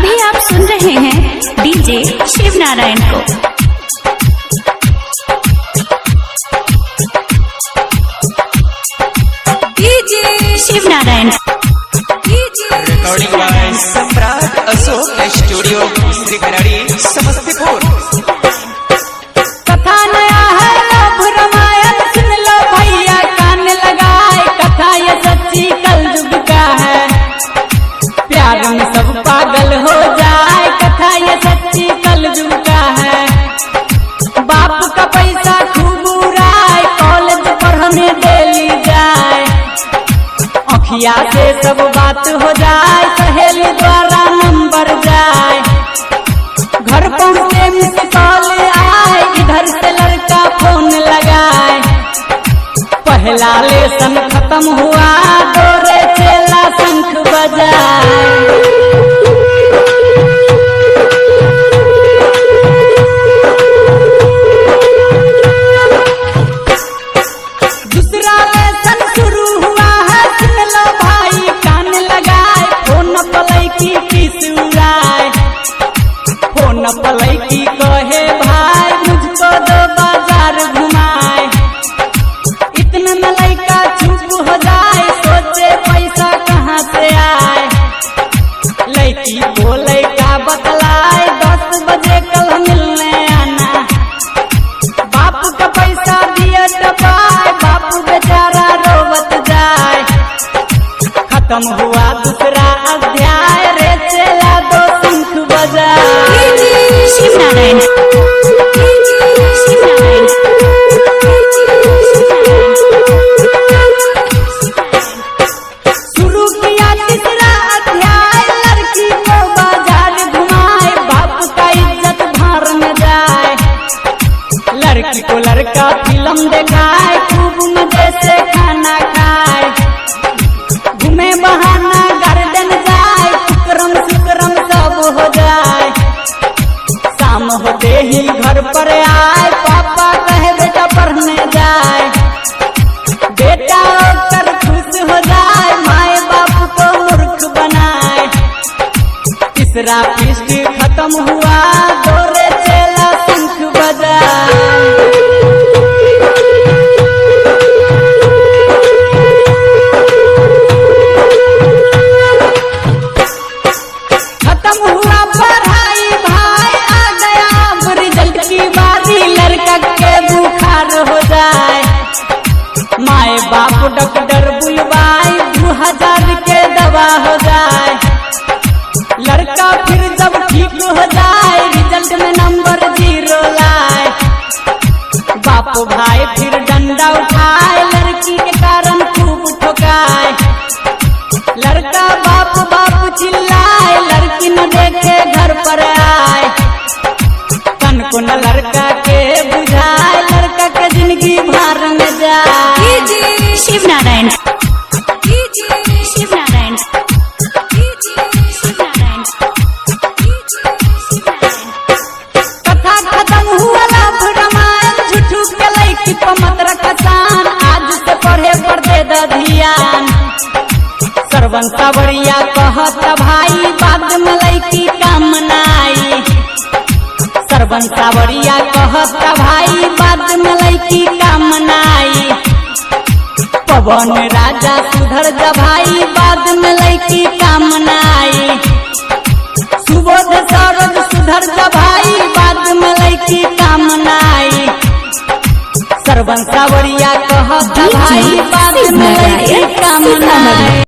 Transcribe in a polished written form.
अभी आप सुन रहे हैं डीजे शिव नारायण को। DJ Shiv Narayan recording by Samrat Ashok studio Shri Kanadi Samastipur. कथा नया है अब रामायण सुन लो भैया कान लगाए। कथा ये सच्ची कलयुग का है, प्यार में सब पागल हो जाए। कथा ये सच्ची कलयुग का है। बाप का पैसा खूब उड़ाए, कॉलेज पढ़ने डेली जाए। अखिया से सब बात हो जाए, सहेली द्वारा नंबर जाए। घर पहुँचे मिस कॉल आए, इधर से लड़का फोन लगाए। पहला लेसन खत्म हुआ, दोरे चेला शंख बजाए। दूसरा लेसन शुरू हुआ है, सुन लो भाई कान लगाए। फोन पलई की किस उड़ाए, फोन पलई की कहे भाई मुझको दो बाजार घुमाए। इतने में लड़का चुप हो जाए, सोचे पैसा कहाँ से आए। लड़की बोले का बतलाए, 10 बजे कल मिलने आना। बाप का पैसा दिए दबाए, बाप बेचारा रोवत जाए। खत्म हुआ दूसरा अध्याय, रे चला दो शंख बजाए। शिव नारायण शुरू किया तीसरा अध्याय, लड़की को बाजार घुमाए। बाप का इज्जत भार में जाए, लड़की को लड़का फिल्म दिखाए। खूब मजे से खाना खाए, घूमे बहाना गार्डन जाए। शुक्रम शुक्रम सब हो जाए, शाम होते ही घर पर आए। पापा कहे बेटा पढ़ने जाए। बेटा कर खुश हो जाए, माए बाप को मूर्ख बनाए। तीसरा पृष्ठ खत्म हुआ, दोरे चेला शंख बजाए। खत्म हुआ पढ़ाई भाई, आ गया अब रिजल्ट की बारी। लड़का के बुखार हो जाए, माए बाप डॉक्टर बुलवाए। 2000 के दवा हो जाए। लड़का फिर जब ठीक हो जाए, रिजल्ट में नंबर 0 लाए। बाप भाई फिर डंडा उठाए, लड़की के कारण खूब ठोकाए। लड़का बाप बाप चिल्लाए, लड़की न देखे घर पर आए। तन को न लड़का के बुझाए, लड़का के जिंदगी भार में जाए। शिव नारायण शिव नारायण शिव नारायण। कथा खत्म हुआ अब रामायण, झूठू के लड़की को मत रखसान। आज से पढ़े पर दे द ध्यान। सरवन सावरिया कहत भाई, बाद में लड़की काम नाई। सरवन सावरिया कहत भाई, बाद में लड़की काम नाई। पवन राजा सुधर जा भाई, बाद में लड़की काम नाई। सुबोध सौरभ सुधर जा भाई, बाद में लड़की काम नाई। सरवन सावरिया कहत भाई, बाद में लड़की काम नाई।